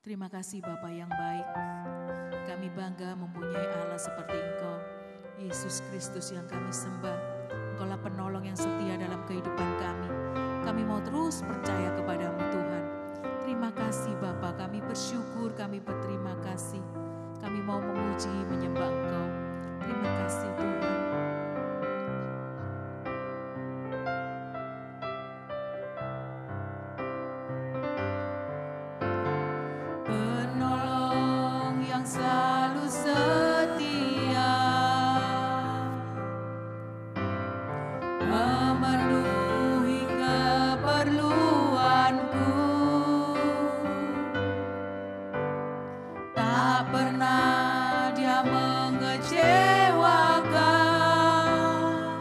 Terima kasih Bapa yang baik. Kami bangga mempunyai Allah seperti Engkau. Yesus Kristus yang kami sembah. Engkaulah penolong yang setia dalam kehidupan kami. Kami mau terus percaya kepadamu Tuhan. Terima kasih Bapa, kami bersyukur, kami berterima kasih. Kami mau memuji, menyembah Engkau. Terima kasih Tuhan. Penolong yang selalu setia, memenuhi keperluanku, tak pernah Dia mengecewakan.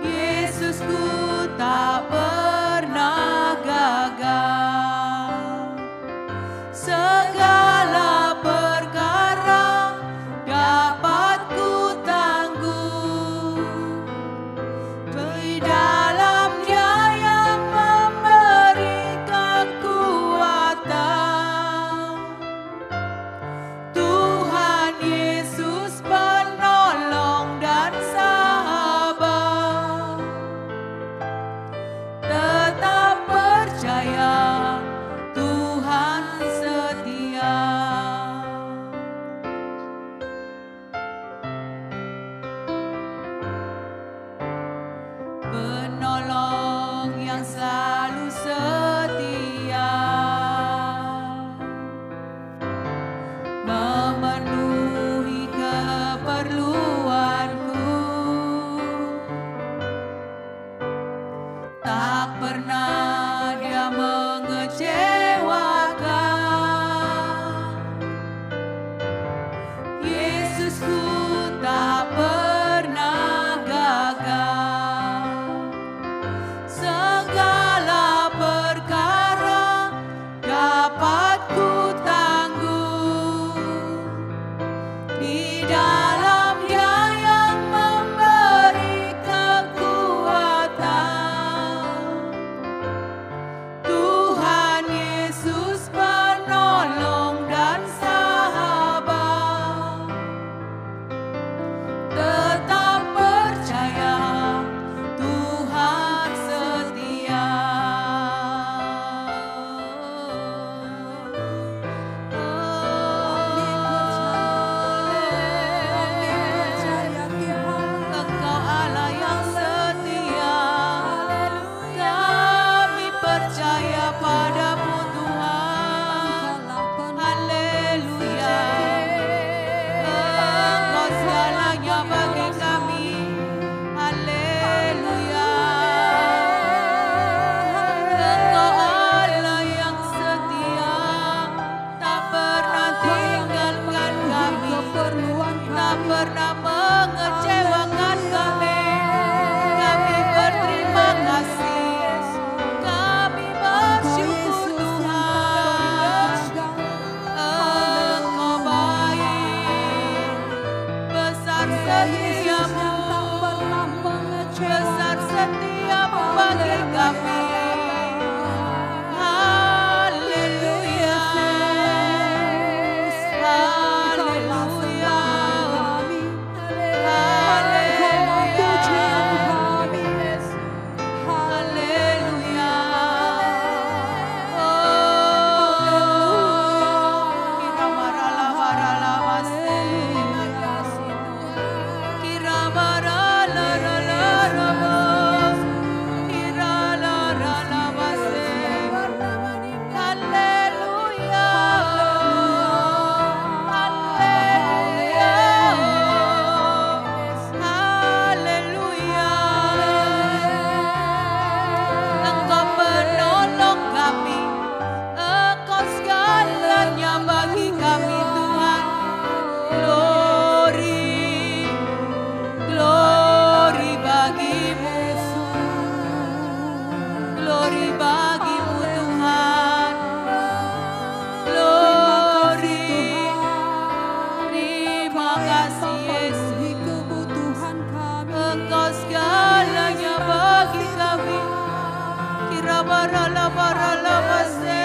Yesusku tak pernah gagal. Segala perkara dapat ku tanggung di dalam Dia yang memberi kekuatan. Tuhan Yesus penolong dan sahabat, tetap percaya Tuhan setia. Penolong yang selalu setia, memenuhi keperluanku, tak pernah Dia mengecewakan. Yesusku tak pernah gagal. Segala perkara dapat ku tanggung di dalam Dia yang memberi kekuatan. Tuhan Yesus penolong dan sahabat, tetap percaya Tuhan setia. Engkau Allah yang setia, kami percaya padamu Tuhan. Haleluya. Engkau segalanya bagi kami. Haleluya. Engkau Allah yang setia, tak pernah tinggalkan kami, tak pernah mengecewakan kami. Kami berterima kasih, kami bersyukur Tuhan. Engkau baik, besar setiamu, besar setiamu bagi kami. Haleluya, haleluya, haleluya, haleluya. Kira marala marala mase, kira marala rala rama, kira la rala mase. Haleluya, haleluya, haleluya. Engkau penolong kami, Engkau segalanya bagi kami Tuhan. Glory, glory bagimu, glory bagimu Tuhan. Glory, terima kasih Yesus. Engkau segalanya bagi kami. Kira barala barala mase,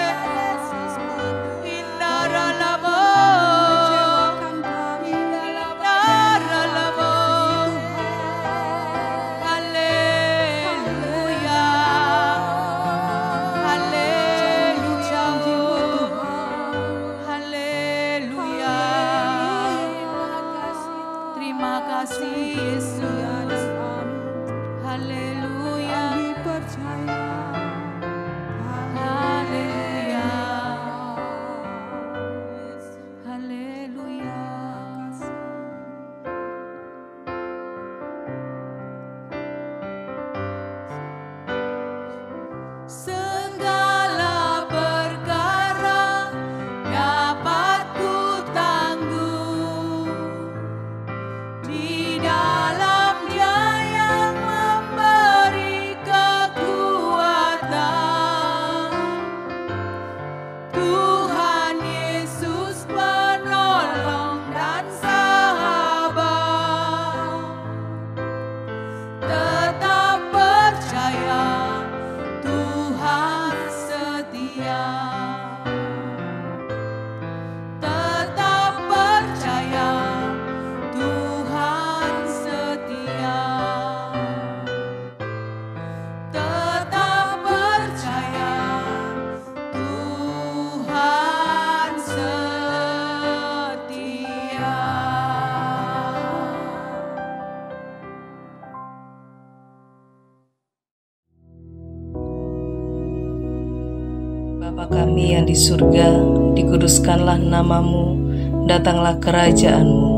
kami yang di surga, dikuduskanlah namamu, datanglah kerajaan-mu,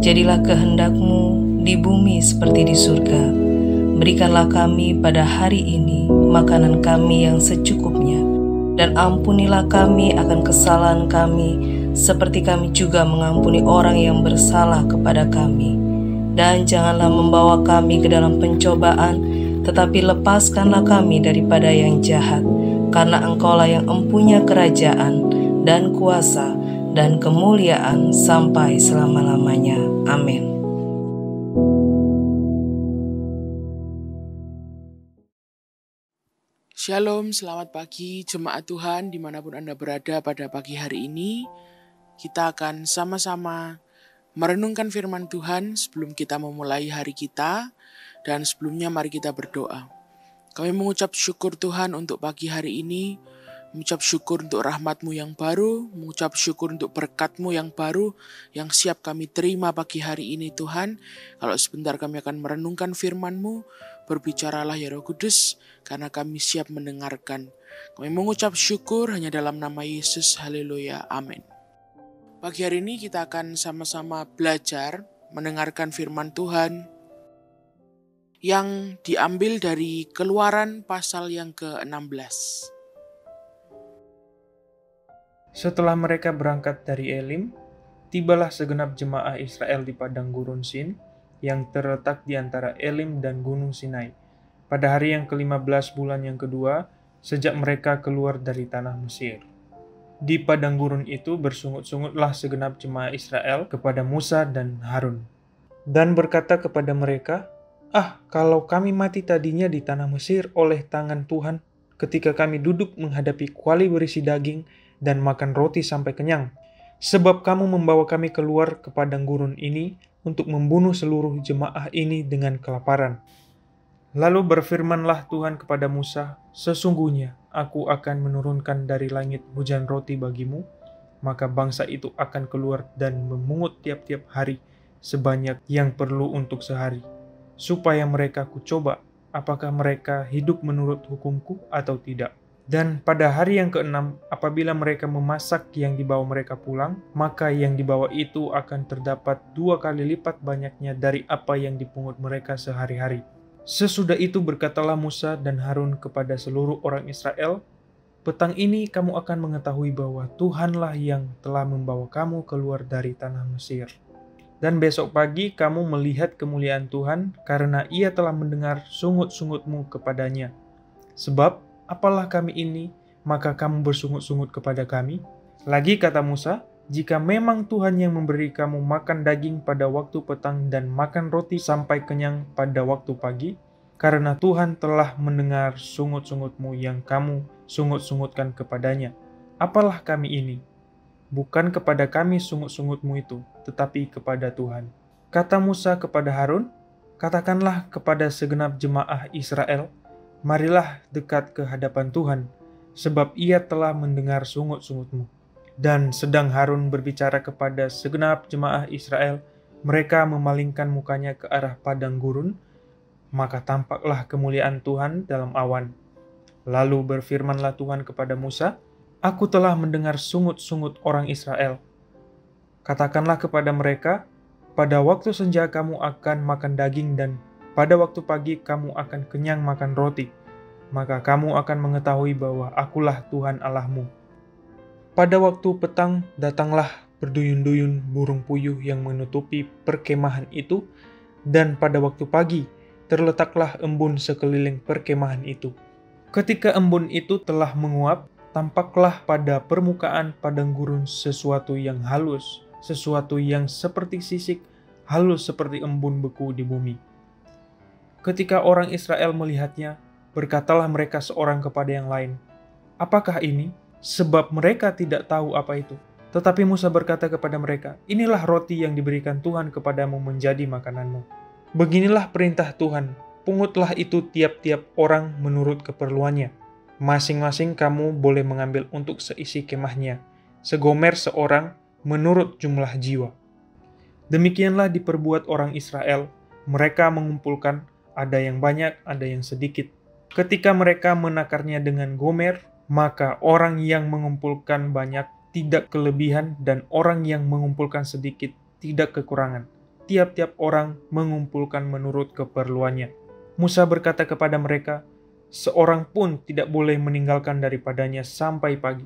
jadilah kehendak-mu di bumi seperti di surga. Berikanlah kami pada hari ini makanan kami yang secukupnya, dan ampunilah kami akan kesalahan kami, seperti kami juga mengampuni orang yang bersalah kepada kami. Dan janganlah membawa kami ke dalam pencobaan, tetapi lepaskanlah kami daripada yang jahat, karena Engkaulah yang empunya kerajaan dan kuasa dan kemuliaan sampai selama-lamanya. Amin. Shalom, selamat pagi jemaat Tuhan dimanapun Anda berada pada pagi hari ini. Kita akan sama-sama merenungkan firman Tuhan sebelum kita memulai hari kita. Dan sebelumnya mari kita berdoa. Kami mengucap syukur Tuhan untuk pagi hari ini, mengucap syukur untuk rahmat-Mu yang baru, mengucap syukur untuk berkat-Mu yang baru, yang siap kami terima pagi hari ini Tuhan. Kalau sebentar kami akan merenungkan firman-Mu, berbicaralah ya Roh Kudus, karena kami siap mendengarkan. Kami mengucap syukur hanya dalam nama Yesus, haleluya, amin. Pagi hari ini kita akan sama-sama belajar, mendengarkan firman Tuhan, yang diambil dari Keluaran pasal yang ke-16. Setelah mereka berangkat dari Elim, tibalah segenap jemaah Israel di padang gurun Sin, yang terletak di antara Elim dan Gunung Sinai, pada hari yang ke-15 bulan yang kedua, sejak mereka keluar dari tanah Mesir. Di padang gurun itu bersungut-sungutlah segenap jemaah Israel kepada Musa dan Harun, dan berkata kepada mereka, kalau kami mati tadinya di tanah Mesir oleh tangan Tuhan, ketika kami duduk menghadapi kuali berisi daging dan makan roti sampai kenyang, sebab kamu membawa kami keluar ke padang gurun ini untuk membunuh seluruh jemaah ini dengan kelaparan. Lalu berfirmanlah Tuhan kepada Musa, sesungguhnya aku akan menurunkan dari langit hujan roti bagimu, maka bangsa itu akan keluar dan memungut tiap-tiap hari sebanyak yang perlu untuk sehari, supaya mereka kucoba apakah mereka hidup menurut hukumku atau tidak. Dan pada hari yang ke-6, apabila mereka memasak yang dibawa mereka pulang, maka yang dibawa itu akan terdapat 2 kali lipat banyaknya dari apa yang dipungut mereka sehari-hari. Sesudah itu berkatalah Musa dan Harun kepada seluruh orang Israel, petang ini kamu akan mengetahui bahwa Tuhanlah yang telah membawa kamu keluar dari tanah Mesir. Dan besok pagi kamu melihat kemuliaan Tuhan, karena Ia telah mendengar sungut-sungutmu kepadanya. Sebab apalah kami ini, maka kamu bersungut-sungut kepada kami? Lagi kata Musa, jika memang Tuhan yang memberi kamu makan daging pada waktu petang dan makan roti sampai kenyang pada waktu pagi, karena Tuhan telah mendengar sungut-sungutmu yang kamu sungut-sungutkan kepadanya, apalah kami ini? Bukan kepada kami sungut-sungutmu itu, tetapi kepada Tuhan. Kata Musa kepada Harun, katakanlah kepada segenap jemaah Israel, marilah dekat ke hadapan Tuhan, sebab Ia telah mendengar sungut-sungutmu. Dan sedang Harun berbicara kepada segenap jemaah Israel, mereka memalingkan mukanya ke arah padang gurun, maka tampaklah kemuliaan Tuhan dalam awan. Lalu berfirmanlah Tuhan kepada Musa, aku telah mendengar sungut-sungut orang Israel. Katakanlah kepada mereka, pada waktu senja kamu akan makan daging dan pada waktu pagi kamu akan kenyang makan roti, maka kamu akan mengetahui bahwa akulah Tuhan Allahmu. Pada waktu petang datanglah berduyun-duyun burung puyuh yang menutupi perkemahan itu, dan pada waktu pagi terletaklah embun sekeliling perkemahan itu. Ketika embun itu telah menguap, tampaklah pada permukaan padang gurun sesuatu yang halus, sesuatu yang seperti sisik, halus seperti embun beku di bumi. Ketika orang Israel melihatnya, berkatalah mereka seorang kepada yang lain, apakah ini? Sebab mereka tidak tahu apa itu. Tetapi Musa berkata kepada mereka, inilah roti yang diberikan Tuhan kepadamu menjadi makananmu. Beginilah perintah Tuhan, pungutlah itu tiap-tiap orang menurut keperluannya. Masing-masing kamu boleh mengambil untuk seisi kemahnya, segomer seorang menurut jumlah jiwa. Demikianlah diperbuat orang Israel, mereka mengumpulkan, ada yang banyak, ada yang sedikit. Ketika mereka menakarnya dengan gomer, Maka orang yang mengumpulkan banyak tidak kelebihan dan orang yang mengumpulkan sedikit tidak kekurangan. Tiap-tiap orang mengumpulkan menurut keperluannya. Musa berkata kepada mereka, seorang pun tidak boleh meninggalkan daripadanya sampai pagi.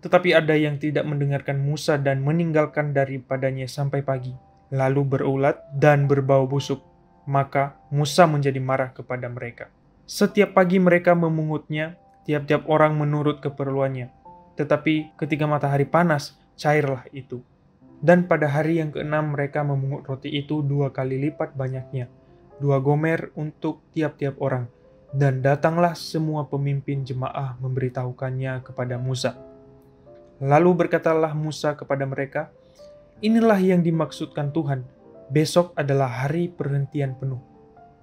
Tetapi ada yang tidak mendengarkan Musa dan meninggalkan daripadanya sampai pagi, lalu berulat dan berbau busuk. Maka Musa menjadi marah kepada mereka. Setiap pagi mereka memungutnya, tiap-tiap orang menurut keperluannya. Tetapi ketika matahari panas, cairlah itu. Dan pada hari yang ke-6 mereka memungut roti itu 2 kali lipat banyaknya, 2 gomer untuk tiap-tiap orang. Dan datanglah semua pemimpin jemaah memberitahukannya kepada Musa. Lalu berkatalah Musa kepada mereka, inilah yang dimaksudkan Tuhan, besok adalah hari perhentian penuh,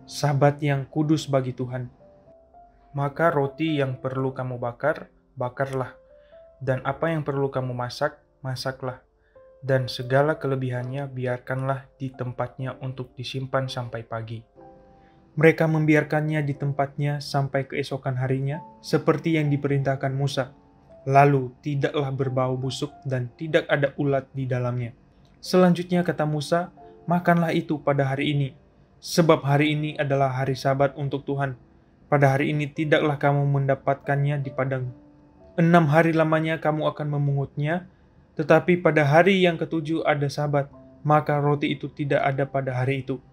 Sabat yang kudus bagi Tuhan. Maka roti yang perlu kamu bakar, bakarlah, dan apa yang perlu kamu masak, masaklah. Dan segala kelebihannya biarkanlah di tempatnya untuk disimpan sampai pagi. Mereka membiarkannya di tempatnya sampai keesokan harinya, seperti yang diperintahkan Musa. Lalu tidaklah berbau busuk dan tidak ada ulat di dalamnya. Selanjutnya kata Musa, makanlah itu pada hari ini, sebab hari ini adalah hari Sabat untuk Tuhan. Pada hari ini tidaklah kamu mendapatkannya di padang. 6 hari lamanya kamu akan memungutnya, tetapi pada hari yang ke-7 ada Sabat, maka roti itu tidak ada pada hari itu.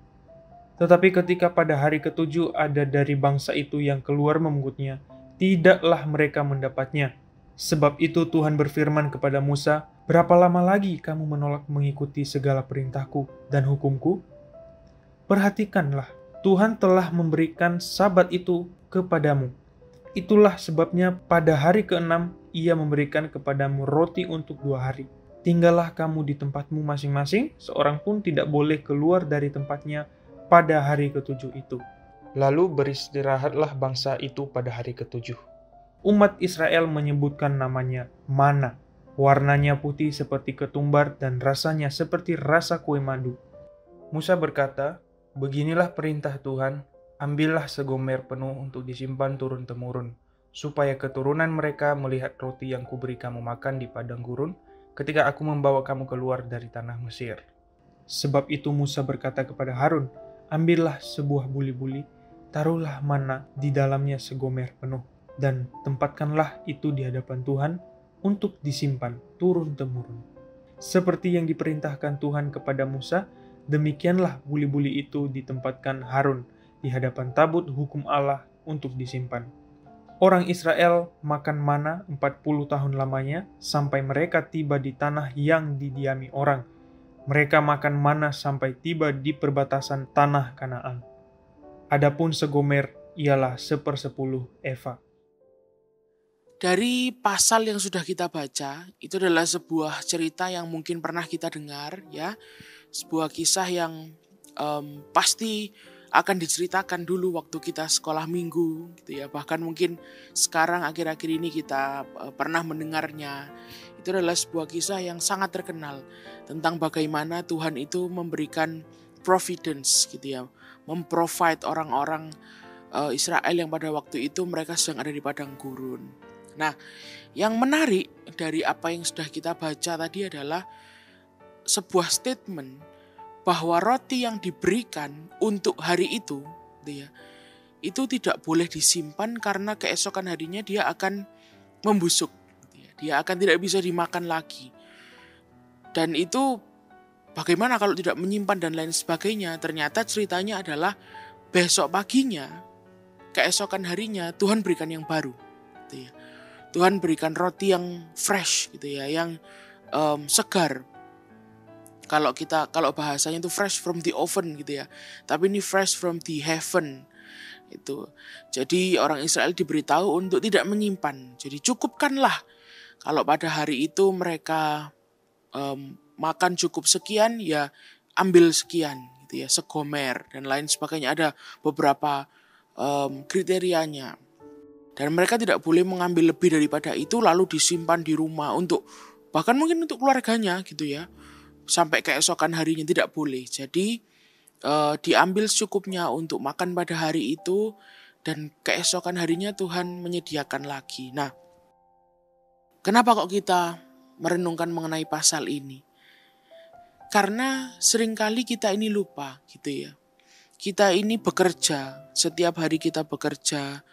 Tetapi ketika pada hari ke-7 ada dari bangsa itu yang keluar memungutnya, tidaklah mereka mendapatnya. Sebab itu Tuhan berfirman kepada Musa, berapa lama lagi kamu menolak mengikuti segala perintahku dan hukumku? Perhatikanlah, Tuhan telah memberikan Sabat itu kepadamu. Itulah sebabnya pada hari ke-6 ia memberikan kepadamu roti untuk 2 hari. Tinggallah kamu di tempatmu masing-masing, seorang pun tidak boleh keluar dari tempatnya pada hari ke-7 itu. Lalu beristirahatlah bangsa itu pada hari ke-7. Umat Israel menyebutkan namanya mana. Warnanya putih seperti ketumbar dan rasanya seperti rasa kue madu. Musa berkata, beginilah perintah Tuhan, ambillah segomer penuh untuk disimpan turun-temurun, supaya keturunan mereka melihat roti yang kuberi kamu makan di padang gurun, ketika aku membawa kamu keluar dari tanah Mesir. Sebab itu Musa berkata kepada Harun, ambillah sebuah buli-buli, taruhlah mana di dalamnya segomer penuh, dan tempatkanlah itu di hadapan Tuhan untuk disimpan turun-temurun. Seperti yang diperintahkan Tuhan kepada Musa, demikianlah buli-buli itu ditempatkan Harun di hadapan tabut hukum Allah untuk disimpan. Orang Israel makan mana 40 tahun lamanya sampai mereka tiba di tanah yang didiami orang. Mereka makan mana sampai tiba di perbatasan tanah Kanaan. Adapun segomer ialah 1/10 eva. Dari pasal yang sudah kita baca, itu adalah sebuah cerita yang mungkin pernah kita dengar, ya, sebuah kisah yang pasti akan diceritakan dulu waktu kita sekolah minggu, gitu ya. Bahkan mungkin sekarang akhir-akhir ini kita pernah mendengarnya. Itu adalah sebuah kisah yang sangat terkenal tentang bagaimana Tuhan itu memberikan providence, gitu ya, memprovide orang-orang Israel yang pada waktu itu mereka sedang ada di padang gurun. Nah, yang menarik dari apa yang sudah kita baca tadi adalah sebuah statement bahwa roti yang diberikan untuk hari itu, itu tidak boleh disimpan karena keesokan harinya dia akan membusuk, dia akan tidak bisa dimakan lagi. Dan itu bagaimana kalau tidak menyimpan dan lain sebagainya. Ternyata ceritanya adalah besok paginya, keesokan harinya Tuhan berikan yang baru, gitu ya. Tuhan berikan roti yang fresh, gitu ya, yang segar. Kalau bahasanya itu fresh from the oven, gitu ya. Tapi ini fresh from the heaven. Itu. Jadi orang Israel diberitahu untuk tidak menyimpan. Jadi cukupkanlah. Kalau pada hari itu mereka makan cukup sekian, ya ambil sekian, gitu ya, segomer dan lain sebagainya. Ada beberapa kriterianya. Dan mereka tidak boleh mengambil lebih daripada itu lalu disimpan di rumah untuk bahkan mungkin untuk keluarganya, gitu ya. Sampai keesokan harinya tidak boleh. Jadi diambil secukupnya untuk makan pada hari itu dan keesokan harinya Tuhan menyediakan lagi. Nah, Kenapa kok kita merenungkan mengenai pasal ini? Karena seringkali kita ini lupa gitu ya. Kita ini bekerja, setiap hari kita bekerja.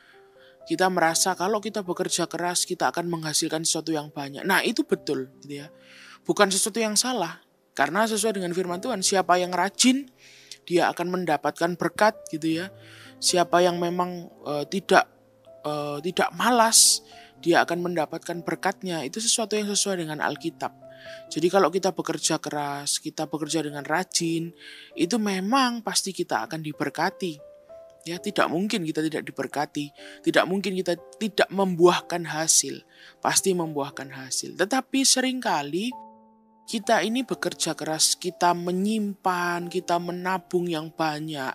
Kita merasa kalau kita bekerja keras kita akan menghasilkan sesuatu yang banyak. Nah itu betul gitu ya. Bukan sesuatu yang salah. Karena sesuai dengan firman Tuhan, siapa yang rajin dia akan mendapatkan berkat gitu ya. Siapa yang memang tidak malas, dia akan mendapatkan berkatnya. Itu sesuatu yang sesuai dengan Alkitab. Jadi kalau kita bekerja keras, kita bekerja dengan rajin, itu memang pasti kita akan diberkati. Ya, tidak mungkin kita tidak diberkati, tidak mungkin kita tidak membuahkan hasil, pasti membuahkan hasil. Tetapi seringkali kita ini bekerja keras, kita menyimpan, kita menabung yang banyak,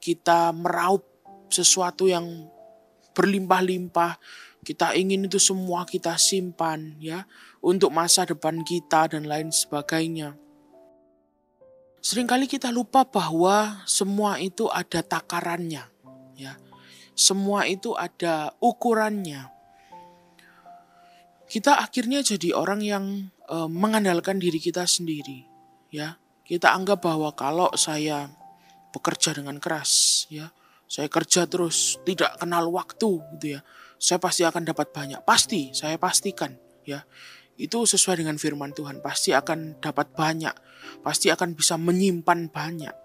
kita meraup sesuatu yang berlimpah-limpah. Kita ingin itu semua kita simpan ya untuk masa depan kita dan lain sebagainya. Seringkali kita lupa bahwa semua itu ada takarannya ya. Semua itu ada ukurannya. Kita akhirnya jadi orang yang mengandalkan diri kita sendiri ya. Kita anggap bahwa kalau saya bekerja dengan keras ya, saya kerja terus tidak kenal waktu gitu ya, saya pasti akan dapat banyak. Pasti, saya pastikan ya. Itu sesuai dengan firman Tuhan. Pasti akan dapat banyak. Pasti akan bisa menyimpan banyak.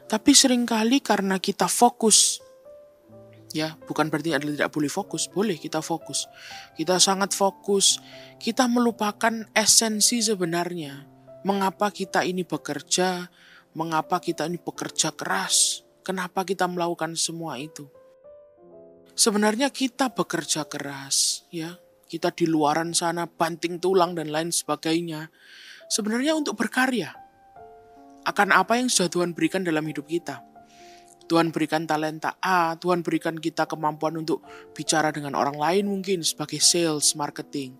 Tapi seringkali karena kita fokus, ya bukan berarti adalah tidak boleh fokus. Boleh kita fokus. Kita sangat fokus. Kita melupakan esensi sebenarnya. Mengapa kita ini bekerja? Mengapa kita ini bekerja keras? Kenapa kita melakukan semua itu? Sebenarnya kita bekerja keras, ya. Kita di luaran sana banting tulang dan lain sebagainya. Sebenarnya untuk berkarya. Akan apa yang sudah Tuhan berikan dalam hidup kita. Tuhan berikan talenta A, Tuhan berikan kita kemampuan untuk bicara dengan orang lain mungkin sebagai sales, marketing.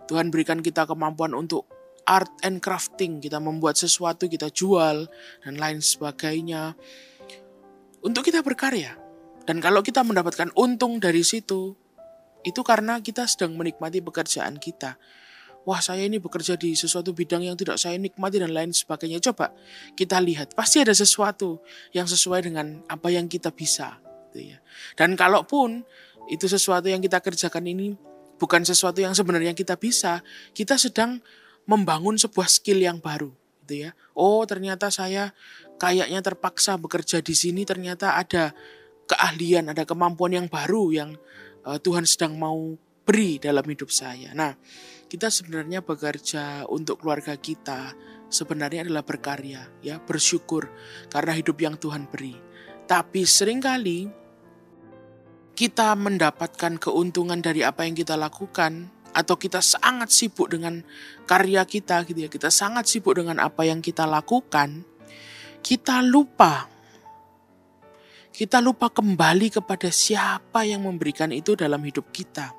Tuhan berikan kita kemampuan untuk art and crafting, kita membuat sesuatu, kita jual, dan lain sebagainya. Untuk kita berkarya. Dan kalau kita mendapatkan untung dari situ, itu karena kita sedang menikmati pekerjaan kita. Wah, saya ini bekerja di sesuatu bidang yang tidak saya nikmati dan lain sebagainya. Coba kita lihat, pasti ada sesuatu yang sesuai dengan apa yang kita bisa. Gitu ya. Dan kalaupun itu sesuatu yang kita kerjakan ini bukan sesuatu yang sebenarnya kita bisa, kita sedang membangun sebuah skill yang baru. Gitu ya. Oh, ternyata saya kayaknya terpaksa bekerja di sini, ternyata ada keahlian, ada kemampuan yang baru yang Tuhan sedang mau beri dalam hidup saya. Nah, kita sebenarnya bekerja untuk keluarga kita, sebenarnya adalah berkarya, ya, bersyukur karena hidup yang Tuhan beri. Tapi seringkali kita mendapatkan keuntungan dari apa yang kita lakukan, atau kita sangat sibuk dengan karya kita, gitu ya. Kita sangat sibuk dengan apa yang kita lakukan, kita lupa kembali kepada siapa yang memberikan itu dalam hidup kita.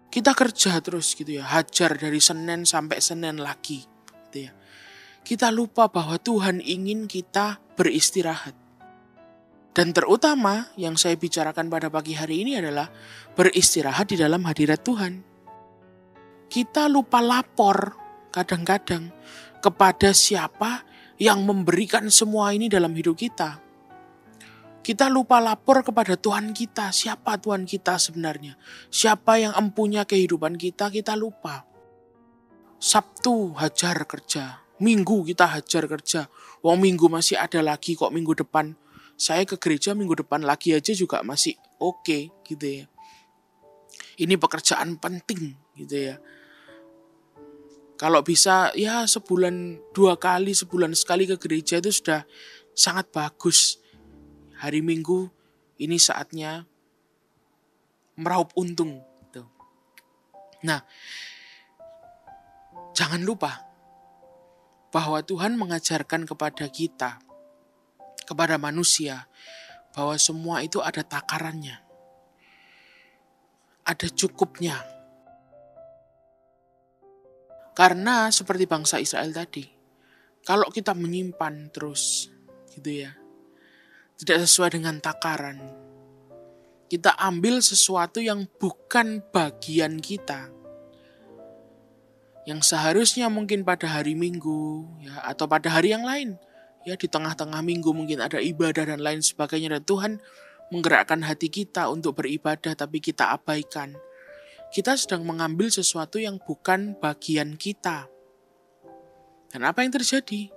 Kita kerja terus gitu ya, hajar dari Senin sampai Senin lagi gitu ya. Kita lupa bahwa Tuhan ingin kita beristirahat. Dan terutama yang saya bicarakan pada pagi hari ini adalah beristirahat di dalam hadirat Tuhan. Kita lupa lapor kadang-kadang kepada siapa yang memberikan semua ini dalam hidup kita. Kita lupa lapor kepada Tuhan kita. Siapa Tuhan kita sebenarnya? Siapa yang empunya kehidupan kita lupa. Sabtu hajar kerja. Minggu kita hajar kerja. Wong minggu masih ada lagi kok minggu depan. Saya ke gereja minggu depan lagi aja juga masih oke gitu ya. Ini pekerjaan penting gitu ya. Kalau bisa ya sebulan 2 kali, sebulan sekali ke gereja itu sudah sangat bagus. Hari Minggu ini saatnya meraup untung. Gitu. Nah, jangan lupa bahwa Tuhan mengajarkan kepada kita, kepada manusia, bahwa semua itu ada takarannya. Ada cukupnya. Karena seperti bangsa Israel tadi, kalau kita menyimpan terus, gitu ya, tidak sesuai dengan takaran. Kita ambil sesuatu yang bukan bagian kita. yang seharusnya mungkin pada hari Minggu ya, atau pada hari yang lain ya, di tengah-tengah minggu mungkin ada ibadah dan lain sebagainya, dan Tuhan menggerakkan hati kita untuk beribadah tapi kita abaikan. Kita sedang mengambil sesuatu yang bukan bagian kita. Dan apa yang terjadi?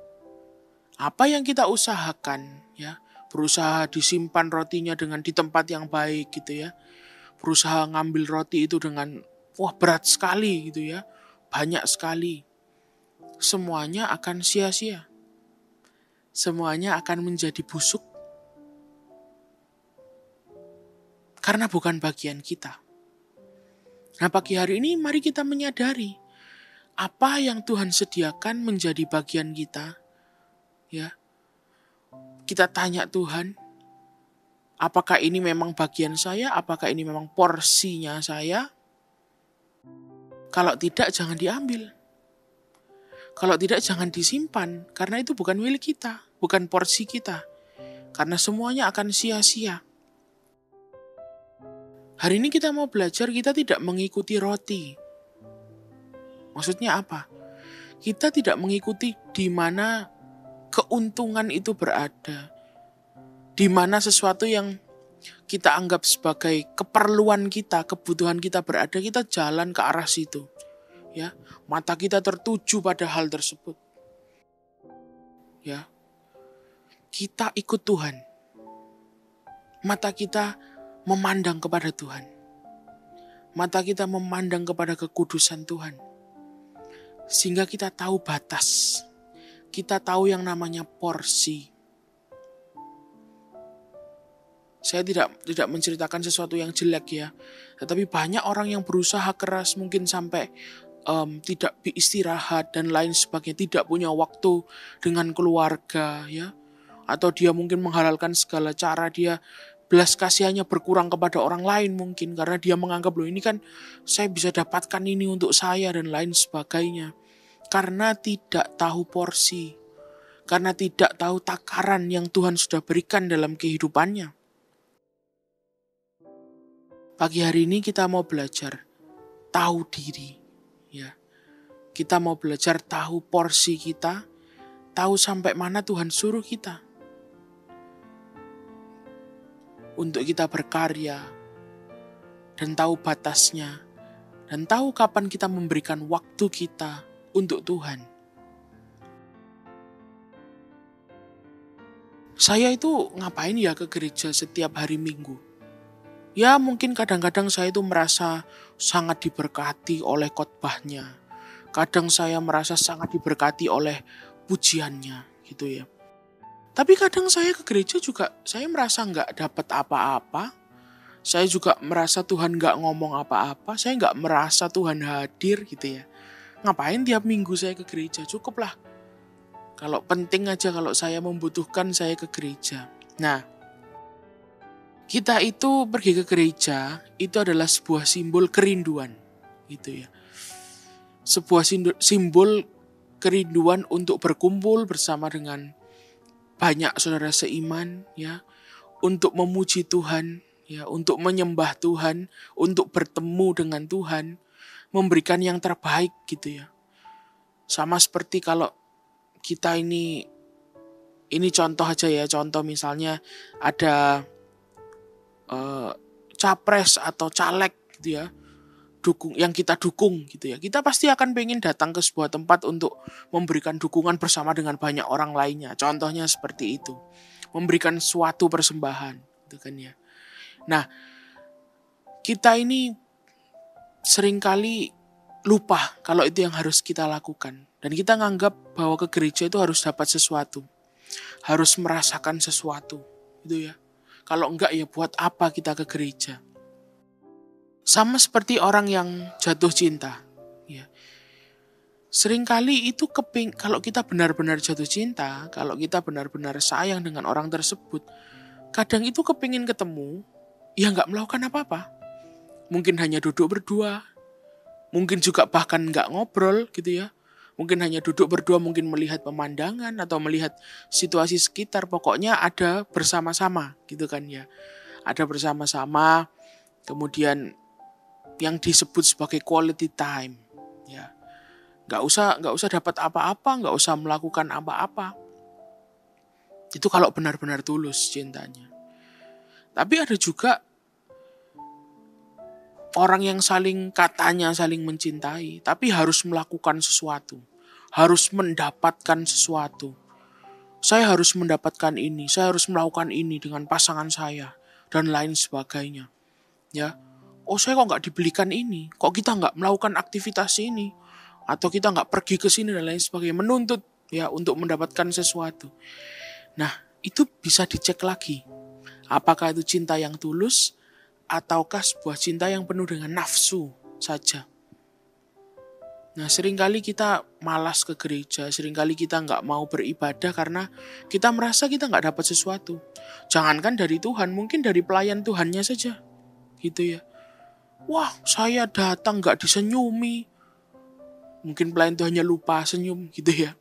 Apa yang kita usahakan ya, berusaha disimpan rotinya dengan di tempat yang baik gitu ya, berusaha ngambil roti itu dengan berat sekali gitu ya, banyak sekali, semuanya akan sia-sia, semuanya akan menjadi busuk karena bukan bagian kita. Nah, pagi hari ini mari kita menyadari apa yang Tuhan sediakan menjadi bagian kita. Ya, kita tanya Tuhan, apakah ini memang bagian saya? Apakah ini memang porsinya saya? Kalau tidak, jangan diambil. Kalau tidak, jangan disimpan. Karena itu bukan milik kita, bukan porsi kita. Karena semuanya akan sia-sia. Hari ini kita mau belajar, kita tidak mengikuti roti. Maksudnya apa? Kita tidak mengikuti di mana keuntungan itu berada, di mana sesuatu yang kita anggap sebagai keperluan kita, kebutuhan kita berada, kita jalan ke arah situ. Ya, mata kita tertuju pada hal tersebut. Ya. Kita ikut Tuhan. Mata kita memandang kepada Tuhan. Mata kita memandang kepada kekudusan Tuhan. Sehingga kita tahu batas. Kita tahu yang namanya porsi. Saya tidak menceritakan sesuatu yang jelek ya. Tetapi banyak orang yang berusaha keras mungkin sampai tidak beristirahat dan lain sebagainya. Tidak punya waktu dengan keluarga ya. Atau dia mungkin menghalalkan segala cara, dia belas kasihannya berkurang kepada orang lain mungkin. Karena dia menganggap loh ini kan saya bisa dapatkan ini untuk saya dan lain sebagainya. Karena tidak tahu porsi. Karena tidak tahu takaran yang Tuhan sudah berikan dalam kehidupannya. Pagi hari ini kita mau belajar tahu diri. Ya. Kita mau belajar tahu porsi kita. Tahu sampai mana Tuhan suruh kita. Untuk kita berkarya. Dan tahu batasnya. Dan tahu kapan kita memberikan waktu kita untuk Tuhan. Saya itu ngapain ya ke gereja setiap hari Minggu? Ya mungkin kadang-kadang saya itu merasa sangat diberkati oleh khotbahnya. Kadang saya merasa sangat diberkati oleh pujiannya gitu ya. Tapi kadang saya ke gereja juga saya merasa gak dapat apa-apa. Saya juga merasa Tuhan gak ngomong apa-apa. Saya gak merasa Tuhan hadir gitu ya. Ngapain tiap minggu saya ke gereja? Cukuplah. Kalau penting aja, kalau saya membutuhkan saya ke gereja. Nah, kita itu pergi ke gereja itu adalah sebuah simbol kerinduan, gitu ya. Sebuah simbol kerinduan untuk berkumpul bersama dengan banyak saudara seiman, ya, untuk memuji Tuhan, ya, untuk menyembah Tuhan, untuk bertemu dengan Tuhan, memberikan yang terbaik, gitu ya. Sama seperti kalau kita ini contoh aja ya, contoh misalnya ada capres atau caleg gitu ya, yang kita dukung gitu ya. Kita pasti akan pengen datang ke sebuah tempat untuk memberikan dukungan bersama dengan banyak orang lainnya. Contohnya seperti itu. Memberikan suatu persembahan gitu kan ya. Nah, kita ini seringkali lupa kalau itu yang harus kita lakukan. Dan kita nganggap bahwa ke gereja itu harus dapat sesuatu. Harus merasakan sesuatu gitu ya. Kalau enggak ya buat apa kita ke gereja? Sama seperti orang yang jatuh cinta. Ya. Seringkali itu kalau kita benar-benar jatuh cinta, kalau kita benar-benar sayang dengan orang tersebut, kadang itu kepingin ketemu, ya enggak melakukan apa-apa. Mungkin hanya duduk berdua, mungkin juga bahkan enggak ngobrol gitu ya. Mungkin hanya duduk berdua, mungkin melihat pemandangan atau melihat situasi sekitar. Pokoknya ada bersama-sama gitu kan ya. Ada bersama-sama, kemudian yang disebut sebagai quality time. Ya. nggak usah dapat apa-apa, nggak usah melakukan apa-apa. Itu kalau benar-benar tulus cintanya. Tapi ada juga orang yang katanya saling mencintai, tapi harus melakukan sesuatu, harus mendapatkan sesuatu. Saya harus mendapatkan ini, saya harus melakukan ini dengan pasangan saya, dan lain sebagainya. Ya, oh saya kok nggak dibelikan ini, kok kita nggak melakukan aktivitas ini, atau kita nggak pergi ke sini dan lain sebagainya, menuntut ya untuk mendapatkan sesuatu. Nah, itu bisa dicek lagi. Apakah itu cinta yang tulus, ataukah sebuah cinta yang penuh dengan nafsu saja. Nah, seringkali kita malas ke gereja, seringkali kita nggak mau beribadah karena kita merasa kita nggak dapat sesuatu. Jangankan dari Tuhan, mungkin dari pelayan Tuhannya saja. Gitu ya. Wah, saya datang nggak disenyumi. Mungkin pelayan Tuhannya lupa senyum gitu ya.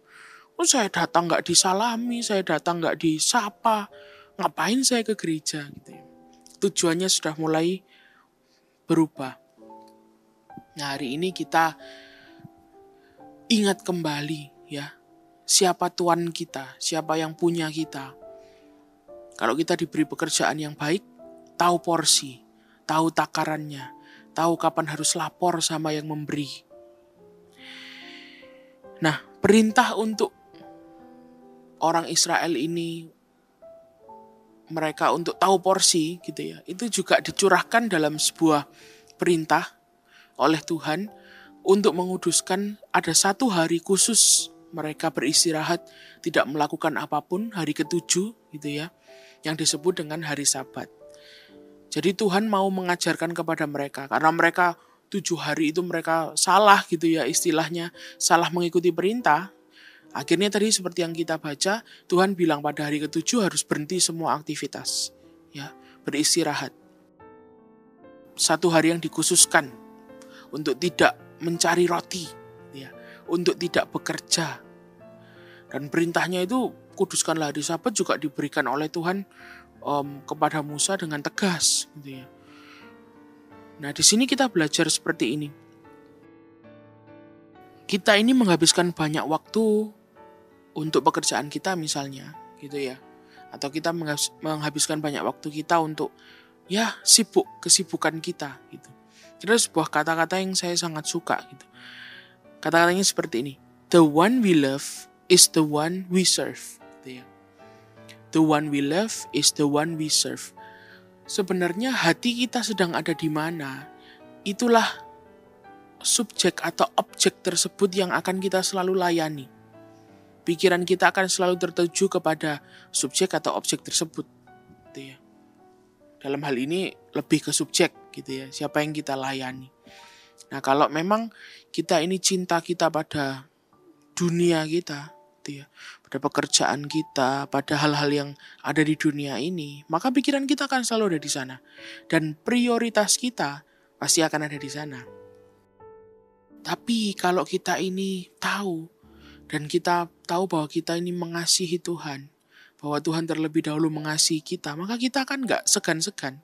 Oh, saya datang nggak disalami, saya datang nggak disapa. Ngapain saya ke gereja gitu ya. Tujuannya sudah mulai berubah. Nah, hari ini kita ingat kembali ya, siapa Tuhan kita, siapa yang punya kita. Kalau kita diberi pekerjaan yang baik, tahu porsi, tahu takarannya, tahu kapan harus lapor sama yang memberi. Nah, perintah untuk orang Israel ini, mereka untuk tahu porsi gitu ya, itu juga dicurahkan dalam sebuah perintah oleh Tuhan untuk menguduskan ada satu hari khusus mereka beristirahat, tidak melakukan apapun, hari ke-7 gitu ya, yang disebut dengan hari Sabat. Jadi Tuhan mau mengajarkan kepada mereka, karena mereka 7 hari itu mereka salah gitu ya istilahnya, salah mengikuti perintah. Akhirnya tadi seperti yang kita baca, Tuhan bilang pada hari ke-7 harus berhenti semua aktivitas, ya, beristirahat. Satu hari yang dikhususkan untuk tidak mencari roti, ya, untuk tidak bekerja. Dan perintahnya itu kuduskanlah hari Sabat juga diberikan oleh Tuhan kepada Musa dengan tegas, gitu ya. Nah, di sini kita belajar seperti ini. Kita ini menghabiskan banyak waktu untuk pekerjaan kita misalnya, gitu ya. Atau kita menghabiskan banyak waktu kita untuk ya kesibukan kita gitu. Ada sebuah kata-kata yang saya sangat suka gitu. Kata-katanya seperti ini. The one we love is the one we serve. Gitu ya. The one we love is the one we serve. Sebenarnya hati kita sedang ada di mana, itulah subjek atau objek tersebut yang akan kita selalu layani. Pikiran kita akan selalu tertuju kepada subjek atau objek tersebut, gitu ya. Dalam hal ini lebih ke subjek, gitu ya. Siapa yang kita layani. Nah, kalau memang kita ini cinta kita pada dunia kita, gitu ya, pada pekerjaan kita, pada hal-hal yang ada di dunia ini, maka pikiran kita akan selalu ada di sana, dan prioritas kita pasti akan ada di sana. Tapi kalau kita ini tahu, dan kita tahu bahwa kita ini mengasihi Tuhan, bahwa Tuhan terlebih dahulu mengasihi kita, maka kita akan gak segan-segan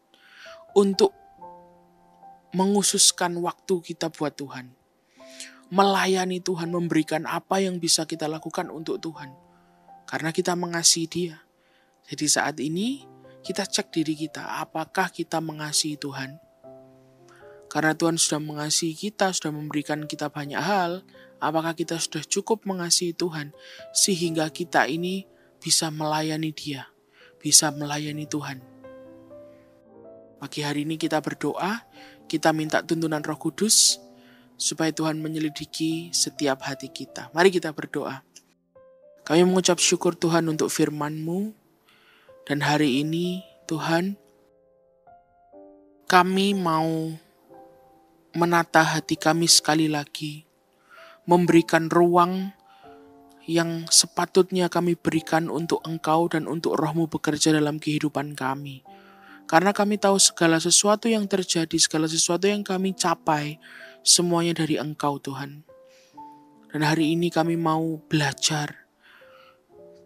untuk menghususkan waktu kita buat Tuhan. Melayani Tuhan, memberikan apa yang bisa kita lakukan untuk Tuhan. Karena kita mengasihi Dia. Jadi saat ini kita cek diri kita, apakah kita mengasihi Tuhan? Karena Tuhan sudah mengasihi kita, sudah memberikan kita banyak hal, apakah kita sudah cukup mengasihi Tuhan sehingga kita ini bisa melayani Dia, bisa melayani Tuhan. Pagi hari ini kita berdoa, kita minta tuntunan Roh Kudus supaya Tuhan menyelidiki setiap hati kita. Mari kita berdoa. Kami mengucap syukur Tuhan untuk firman-Mu, dan hari ini Tuhan, kami mau menata hati kami sekali lagi, memberikan ruang yang sepatutnya kami berikan untuk Engkau dan untuk Roh-Mu bekerja dalam kehidupan kami. Karena kami tahu segala sesuatu yang terjadi, segala sesuatu yang kami capai, semuanya dari Engkau Tuhan. Dan hari ini kami mau belajar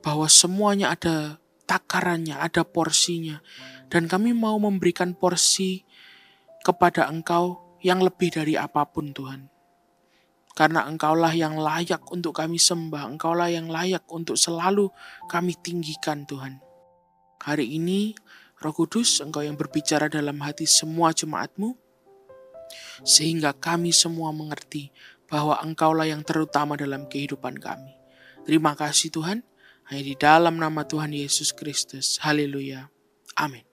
bahwa semuanya ada takarannya, ada porsinya. Dan kami mau memberikan porsi kepada Engkau yang lebih dari apapun Tuhan. Karena Engkaulah yang layak untuk kami sembah, Engkaulah yang layak untuk selalu kami tinggikan Tuhan. Hari ini, Roh Kudus, Engkau yang berbicara dalam hati semua jemaat-Mu, sehingga kami semua mengerti bahwa Engkaulah yang terutama dalam kehidupan kami. Terima kasih Tuhan, hanya di dalam nama Tuhan Yesus Kristus. Haleluya. Amin.